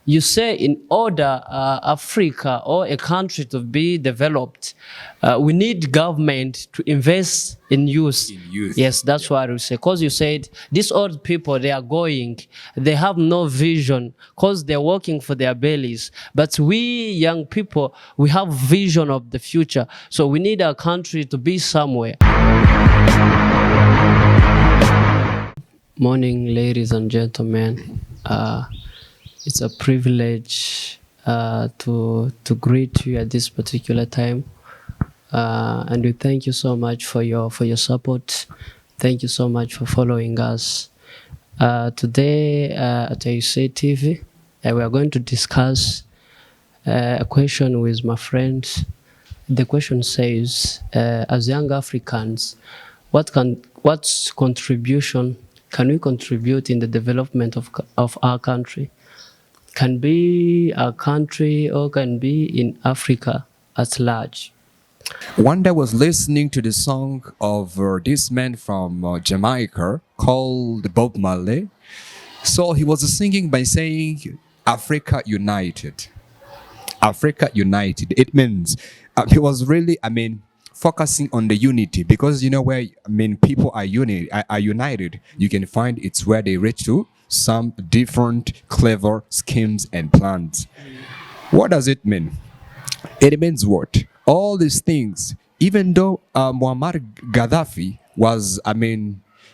you say in order Africa or a country to be developed, we need government to invest in youth. In youth. Yes, that's what we say. Because you said these old people, they are going, they have no vision because they're working for their bellies. But we young people, we have vision of the future. So we need our country to be somewhere. Morning, ladies and gentlemen. It's a privilege to greet you at this particular time, and we thank you so much for your support. Thank you so much for following us. Today at E.I.C TV, we are going to discuss a question with my friends. The question says, as young Africans, what contribution can we contribute in the development of our country? Can be our country or can be in Africa at large. One day I was listening to the song of this man from Jamaica called Bob Marley. So he was singing by saying, Africa United. Africa United. It means, he was really, focusing on the unity, because you know where people are united, you can find it's where they reach to some different clever schemes and plans. What does it mean? It means what? All these things, even though Muammar Gaddafi was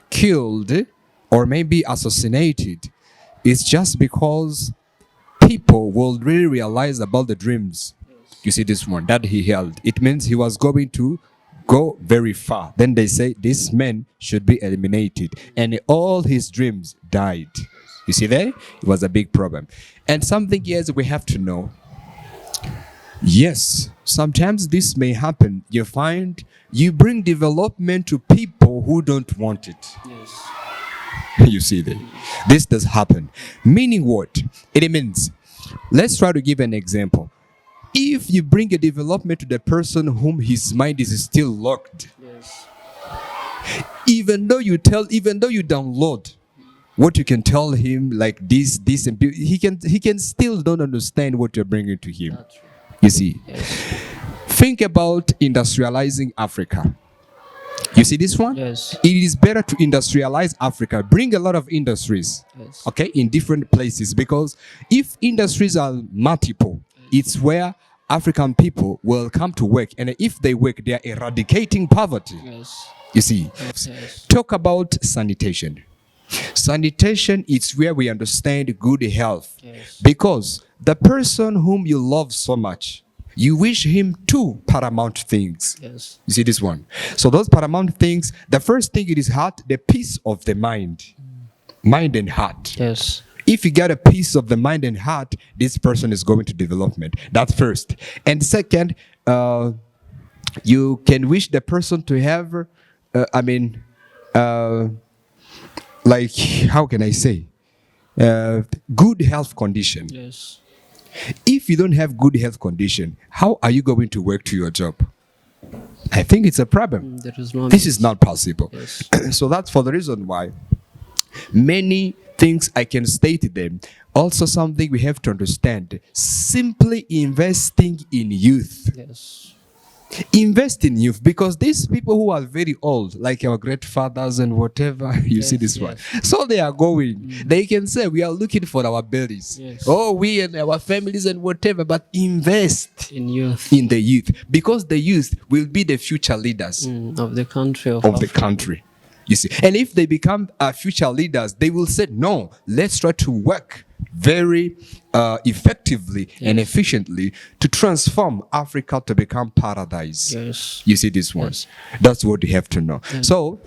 killed or maybe assassinated, it's just because people will really realize about the dreams. You see this one that he held. It means he was going to go very far. Then they say this man should be eliminated, and all his dreams died. You see there? It was a big problem. And something else we have to know. Yes, sometimes this may happen. You find you bring development to people who don't want it. Yes. You see there? This does happen. Meaning what? It means, let's try to give an example. If you bring a development to the person whom his mind is still locked, Yes. even though you download what you can tell him, like this, and he can still don't understand what you're bringing to him. That's right. You see, Yes. think about industrializing Africa. You see this one? Yes. It is better to industrialize Africa. Bring a lot of industries, Yes. okay, in different places, because if industries are multiple, it's where African people will come to work, and if they work, they are eradicating poverty. Yes. You see, Yes. talk about sanitation. Sanitation is where we understand good health, Yes. because the person whom you love so much, you wish him two paramount things. Yes. You see this one? So those paramount things, the first thing it is heart, the peace of the mind. Mind and heart. Yes. If you get a piece of the mind and heart, this person is going to development. That's first. And second, you can wish the person to have, like, how can I say? Good health condition. Yes. If you don't have good health condition, how are you going to work to your job? I think it's a problem. There is no. This is not possible. Yes. So that's for the reason why many things I can state them. Also something we have to understand, simply investing in youth. Yes. Invest in youth, because these people who are very old, like our great fathers and whatever, you see this one. So they are going. They can say, we are looking for our bellies. Yes. Oh, we and our families and whatever, but invest In youth. in the youth, because the youth will be the future leaders Of the country of the country. You see, and if they become future leaders, they will say, no, let's try to work very effectively and efficiently to transform Africa to become paradise. Yes. You see this one? Yes. That's what you have to know. So,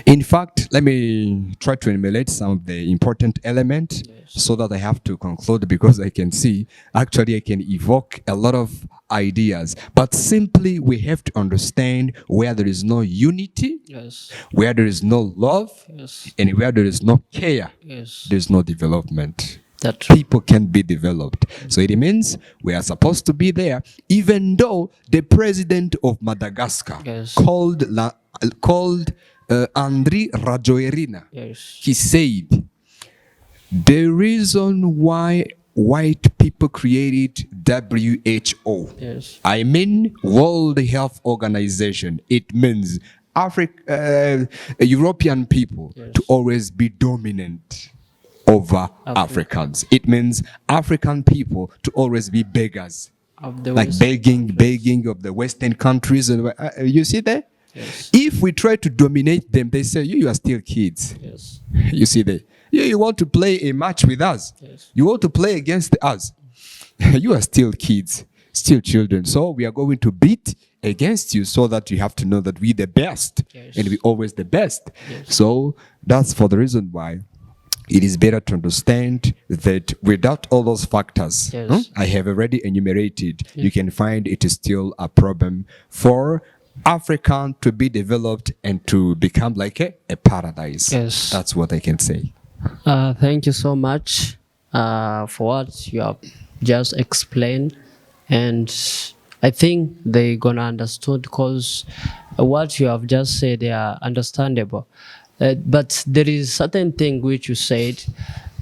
in fact, let me try to emulate some of the important elements so that I have to conclude, because I can see, actually I can evoke a lot of ideas. But simply we have to understand where there is no unity, Yes. where there is no love, Yes. and where there is no care, Yes. there is no development. That's People can be developed. So it means we are supposed to be there, even though the president of Madagascar Yes. called Andry Rajoelina, Yes. he said, the reason why white people created WHO. Yes. I mean World Health Organization. It means European people Yes. to always be dominant over Africans. It means African people to always be beggars, Of the like Western countries. begging of the Western countries. And you see that? Yes. If we try to dominate them, they say you are still kids. Yes. You see that? You want to play a match with us. Yes. You want to play against us. You are still kids, still children. So we are going to beat against you, so that you have to know that we the best, Yes. and we always the best. Yes. So that's for the reason why it is better to understand that without all those factors, Yes. I have already enumerated, you can find it is still a problem for Africa to be developed and to become like a paradise. Yes. That's what I can say. Thank you so much for what you have just explained, and I think they gonna understood because what you have just said they are understandable. But there is certain thing which you said.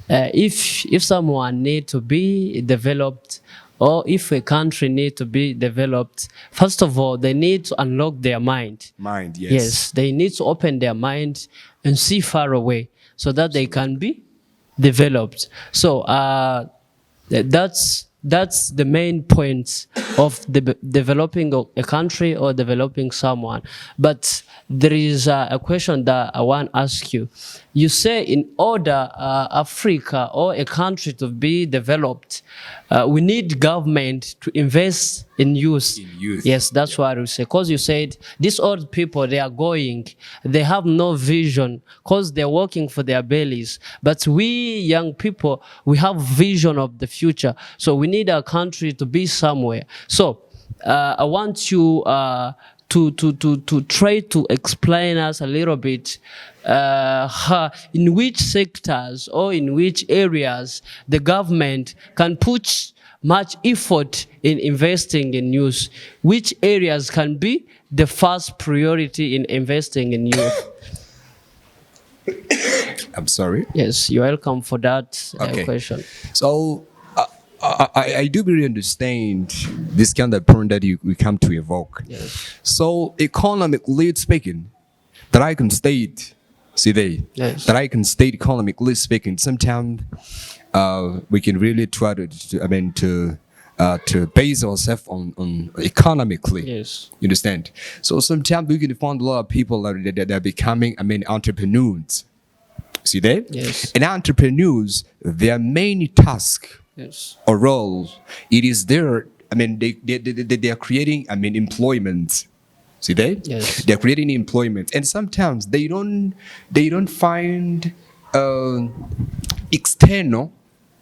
If someone need to be developed, or if a country need to be developed, first of all they need to unlock their mind. Mind, yes. Yes, they need to open their mind and see far away so that they can be developed. So that's the main point of developing a country or developing someone. But there is a question that I want to ask you. You say in order Africa or a country to be developed, we need government to invest in youth. In youth. Yes, that's what I say. Because you said these old people, they are going, they have no vision because they're working for their bellies. But we young people, we have vision of the future. So we need our country to be somewhere. So I want you to try to explain us a little bit in which sectors or in which areas the government can put much effort in investing in youth. Which areas can be the first priority in investing in youth? I'm sorry. Yes, you're welcome for that Okay. question. So I do really understand this kind of point that you come to evoke. Yes. So economically speaking, that I can state, Yes. that I can state economically speaking, sometimes we can really try to base ourselves on economically. Yes. You understand? So sometimes we can find a lot of people that are becoming, entrepreneurs. See that? Yes. And entrepreneurs, their main task Yes. or role, it is their, they are creating, employment. See that? Yes. They're creating employment, and sometimes they don't find external,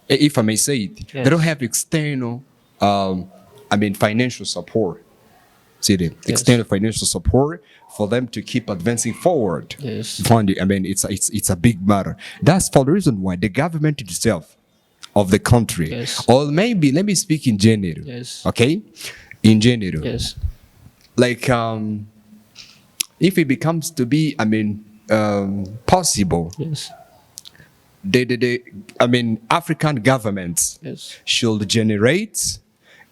if I may say it, Yes. they don't have external, financial support. See that? Yes. External financial support for them to keep advancing forward. Yes. Find it, it's a big matter. That's for the reason why the government itself of the country, Yes. or maybe let me speak in general. Yes. Okay, in general. Yes. Like if it becomes to be possible, Yes. African governments Yes. should generate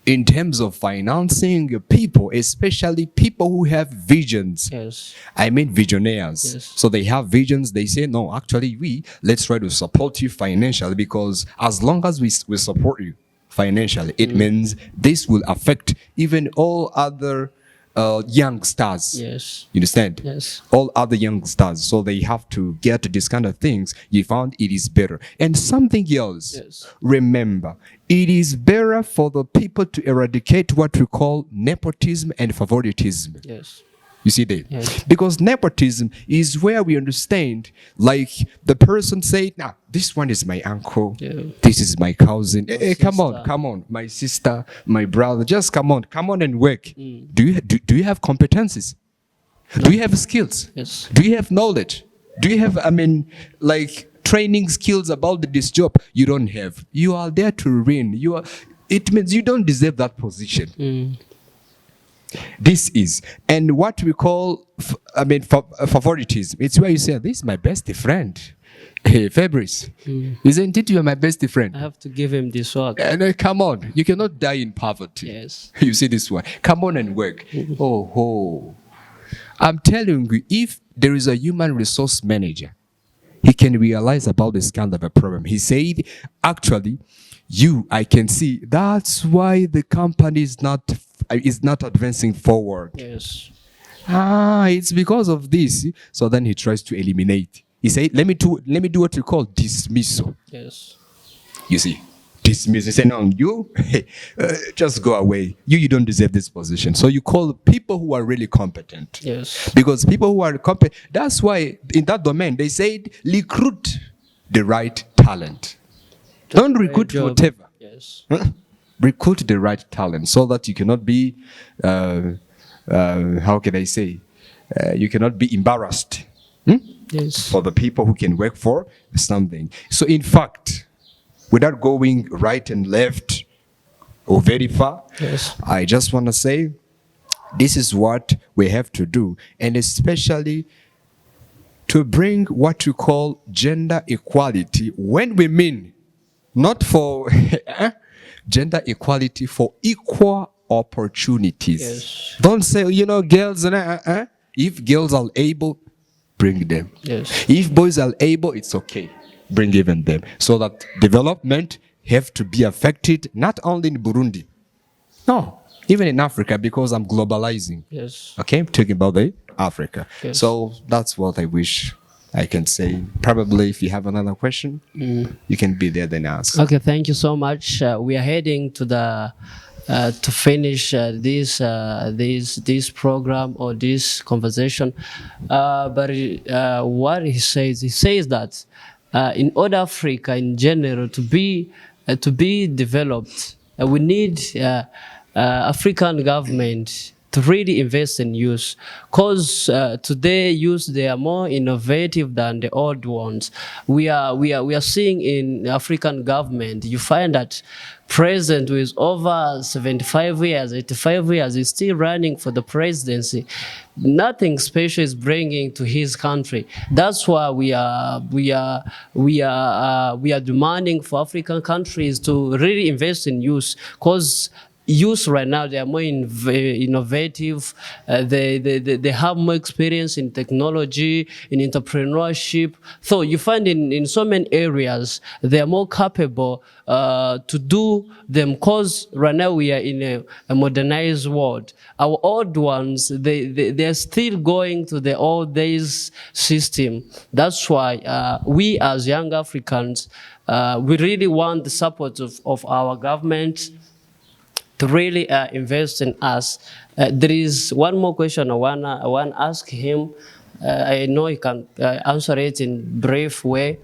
in terms of financing people, especially people who have visions. Yes. Visionaries. Yes. So they have visions. They say, no, actually, let's try to support you financially, because as long as we support you financially, it means this will affect even all other young stars. Yes. You understand? Yes. All other young stars. So they have to get this kind of things. You found it is better. And something else. Yes. Remember, it is better for the people to eradicate what we call nepotism and favoritism. Yes. You see that? Yes. Because nepotism is where we understand, like the person say, nah, this one is my uncle, Yeah. this is my cousin. Hey, come sister. on, my sister, my brother, just come on and work. Do you have competencies? Do you have skills? Yes. Do you have knowledge? Do you have, training skills about this job? You don't have. You are there to win. It means you don't deserve that position. This is, and what we call, favoritism. It's where you say, this is my best friend. Hey, Fabrice, isn't it you are my best friend? I have to give him this work. And come on, you cannot die in poverty. Yes. You see this one. Come on and work. Oh, ho. I'm telling you, if there is a human resource manager, he can realize about this kind of a problem. He said, actually, I can see that's why the company is not advancing forward. Yes. It's because of this. So then he tries to eliminate. He said, let me do what you call dismissal. Yes. You see, dismiss. He said, no, you just go away. You don't deserve this position. So you call people who are really competent. Yes. Because people who are competent, that's why in that domain they said recruit the right talent. Don't recruit whatever. Yes. Recruit the right talent so that you cannot be, how can I say, you cannot be embarrassed. Yes. For the people who can work for something. So in fact, without going right and left or very far, Yes. I just want to say this is what we have to do, and especially to bring what we call gender equality, when we mean not for gender equality, for equal opportunities. Yes. Don't say, girls, if girls are able, bring them. Yes. If boys are able, it's okay. Bring even them. So that development have to be affected not only in Burundi. No, even in Africa, because I'm globalizing. Yes. Okay, I'm talking about the Africa. Yes. So that's what I wish I can say. Probably if you have another question, you can be there then ask. Okay, thank you so much. We are heading to the to finish this program or this conversation. But what he says that in order Africa in general to be developed, we need African government to really invest in youth, because today youth, they are more innovative than the old ones. We are seeing in African government, you find that president who is over 75 years, 85 years, is still running for the presidency. Nothing special is bringing to his country. That's why we are demanding for African countries to really invest in youth, because youth right now, they are more innovative. They have more experience in technology, in entrepreneurship. So you find in so many areas they are more capable to do them, because right now we are in a modernized world. Our old ones, they are still going to the old days system. That's why we as young Africans, we really want the support of our government to really invest in us. There is one more question I want to ask him. I know he can answer it in brief way.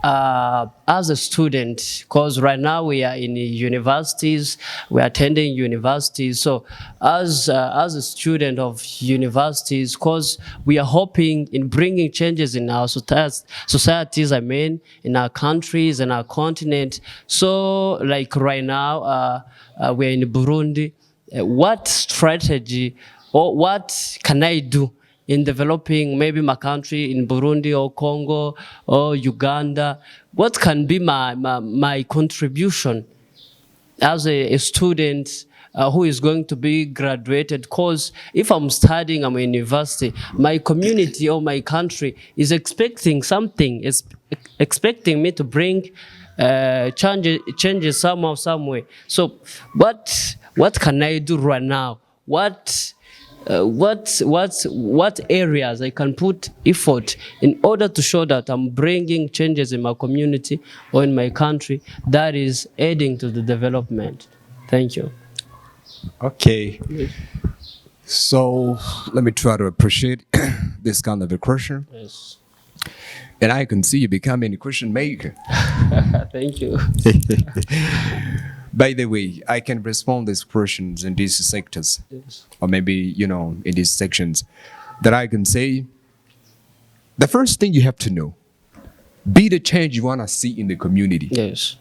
As a student, because right now we are in universities, we are attending universities. So as a student of universities, because we are hoping in bringing changes in our societies, I mean, in our countries and our continent. So like right now, we're in Burundi. What strategy or what can I do in developing maybe my country in Burundi or Congo or Uganda? What can be my contribution as a student who is going to be graduated? Because if I'm studying, I'm in university, my community or my country is expecting something, is expecting me to bring changes somehow, some way. So what can I do right now? What areas I can put effort in order to show that I'm bringing changes in my community or in my country that is aiding to the development? Thank you. Okay. So let me try to appreciate this kind of a question. Yes. And I can see you becoming a question maker. Thank you. By the way, I can respond these questions in these sectors, Yes. or maybe, in these sections, that I can say, the first thing you have to know, be the change you want to see in the community. Yes.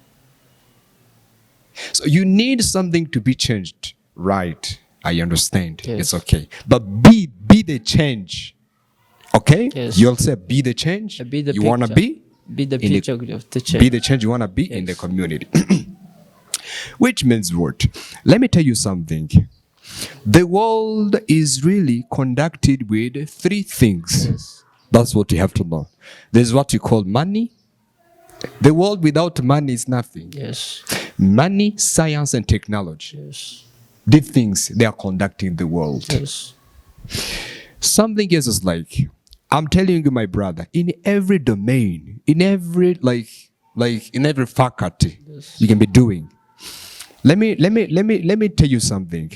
So you need something to be changed, right? I understand. Yes. It's okay. But be the change. Okay? Yes. You'll say be the change Be the you want to picture. be. Be the in the- picture of the change. be the change you want to be in the Yes. community. Which means what? Let me tell you something. The world is really conducted with three things. Yes. That's what you have to know. There's what you call money. The world without money is nothing. Yes. Money, science, and technology. Yes. These things, they are conducting the world. Yes. Something else is like, I'm telling you, my brother, in every domain, in every in every faculty you can be doing. Let me tell you something.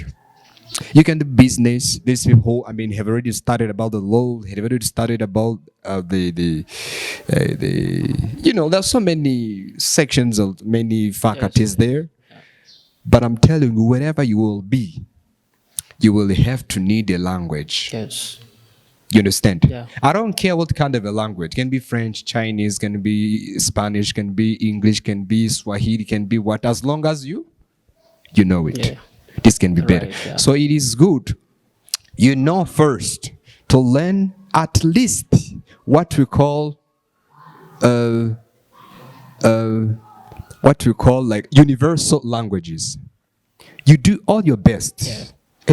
You can do business. These people, I mean, have already started about the law. Have already started about the you know. There's so many sections of many faculties there. But I'm telling you, wherever you will be, you will have to need a language. Yes. You understand? Yeah. I don't care what kind of a language. Can be French, Chinese, can be Spanish, can be English, can be Swahili, can be what. As long as you know it. Yeah. This can be better. Right, yeah. So it is good, you know, first to learn at least what we call like universal languages. You do all your best. Yeah.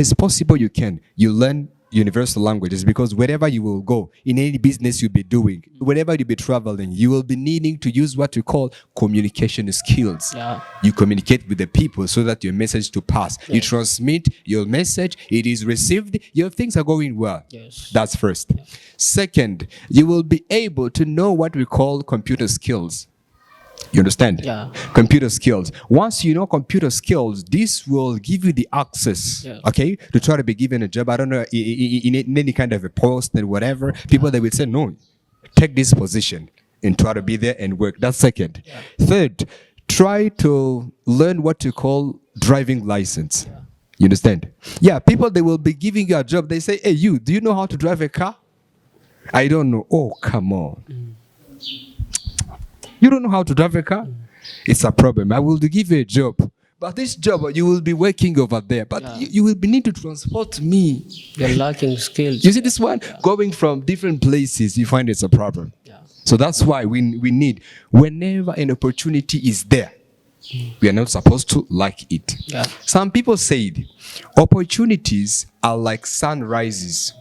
As possible you can. You learn universal languages because wherever you will go, in any business you'll be doing, wherever you'll be traveling, you will be needing to use what we call communication skills. Yeah. You communicate with the people so that your message to pass. You Yeah. transmit your message, it is received, your things are going well. Yes. That's first. Second, you will be able to know what we call computer skills. You understand? Yeah. Computer skills. Once you know computer skills, this will give you the access, Yeah. okay, to try to be given a job. I don't know, in any kind of a post and whatever. People that will say, no, take this position and try to be there and work. That's second. Third, try to learn what you call driving license. You understand? Yeah, people, they will be giving you a job. They say, hey, you, do you know how to drive a car? I don't know. Oh, come on. You don't know how to drive a car? It's a problem. I will give you a job. But this job, you will be working over there. But you will be need to transport me. You're lacking skills. You see this one? Going from different places, you find it's a problem. Yeah. So that's why we need, whenever an opportunity is there, we are not supposed to like it. Yeah. Some people said, opportunities are like sunrises.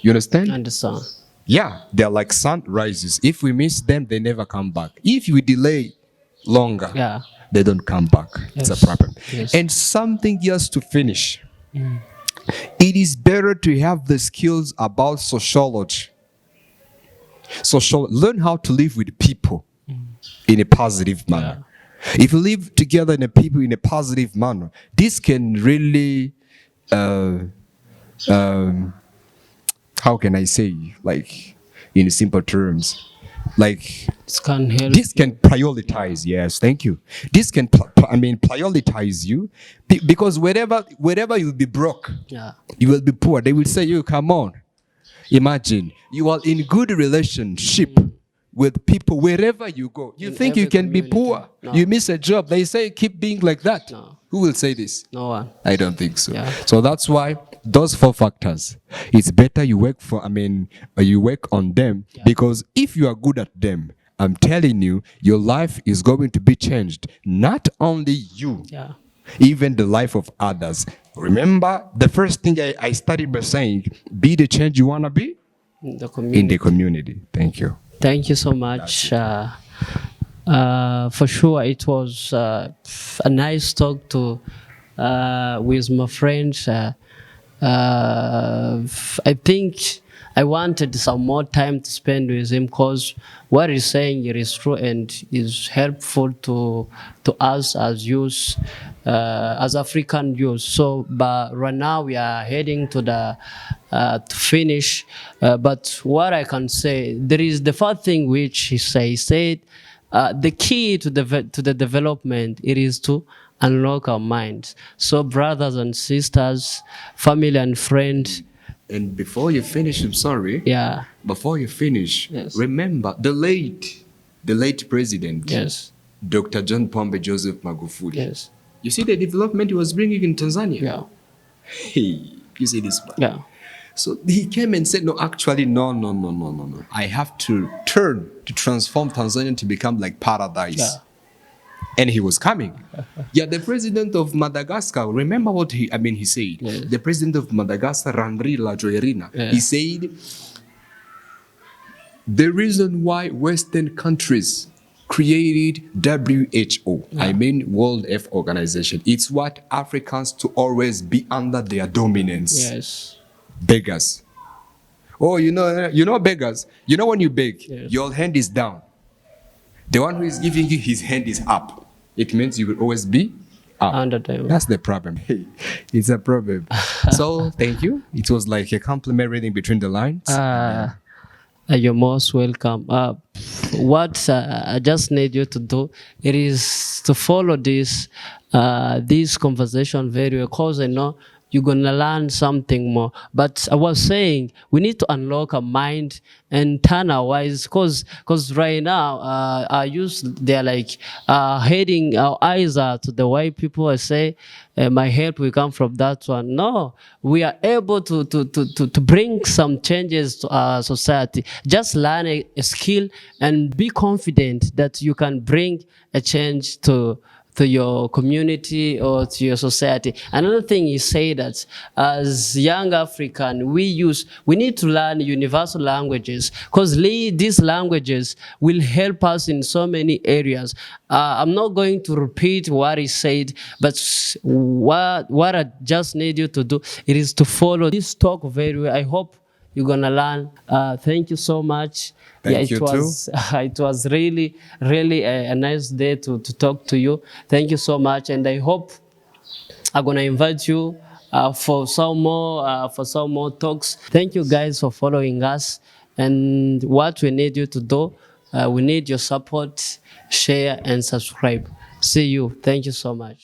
You understand? Understand. Yeah, they're like sunrises. If we miss them, they never come back. If we delay longer, Yeah. they don't come back. It's Yes. a problem. Yes. And something else to finish. It is better to have the skills about sociology. Learn how to live with people in a positive manner. If you live together in a positive manner, this can really how can I say, like, in simple terms, like, This can help. this can prioritize. Yes, thank you. This can prioritize you because wherever you'll be broke, Yeah. you will be poor. They will say, you come on, imagine you are in good relationship with people wherever you go. You In think you every can be community. poor? No. You miss a job, they say keep being like that. No. Who will say this? No one. I don't think so. Yeah. So that's why those four factors, it's better you work you work on them, because if you are good at them, I'm telling you, your life is going to be changed. Not only you, Yeah. even the life of others. Remember, the first thing I started by saying, be the change you want to be In the community. in the community. Thank you. Thank you so much. For sure, it was a nice talk to with my friends. I think I wanted some more time to spend with him because what he's saying it is true and is helpful to us as youth, as African youth. So, but right now we are heading to the to finish. But what I can say, there is the first thing which he said. The key to the development it is to unlock our minds. So brothers and sisters, family and friends. And before you finish, I'm sorry. Yeah. Before you finish, Yes. remember the late president, Yes. Dr. John Pombe Joseph Magufuli. Yes. You see the development he was bringing in Tanzania? Yeah. Hey, you see this one? Yeah. So he came and said, no, actually, no, no, no, no, no, no. I have to turn to transform Tanzania to become like paradise. Yeah. And he was coming. Yeah, the president of Madagascar, remember what he said? Yes. The president of Madagascar, Randri Rajoelina, Yeah. he said, the reason why Western countries created WHO, I mean World Health Organization, it's what Africans to always be under their dominance. Yes. Beggars. Oh, you know beggars. You know when you beg, Yes. your hand is down. The one who is giving you his hand is up. It means you will always be up. Under them. That's the problem. Hey, it's a problem. So thank you. It was like a compliment reading between the lines. You're most welcome. What I just need you to do, it is to follow this conversation very well, because I know you're gonna learn something more. But I was saying we need to unlock our mind and turn our eyes, because right now our youth, they're like heading our eyes to the white people. I say my help will come from that one. No, we are able to bring some changes to our society. Just learn a skill and be confident that you can bring a change to your community or to your society. Another thing you say that as young African, we need to learn universal languages, because these languages will help us in so many areas. I'm not going to repeat what he said, but what I just need you to do, it is to follow this talk very well. I hope you're gonna learn. Thank you so much. Thank you it was it was really a nice day to talk to you. Thank you so much, and I hope I'm gonna invite you for some more talks. Thank you guys for following us, and what we need you to do, we need your support, share and subscribe. See you. Thank you so much.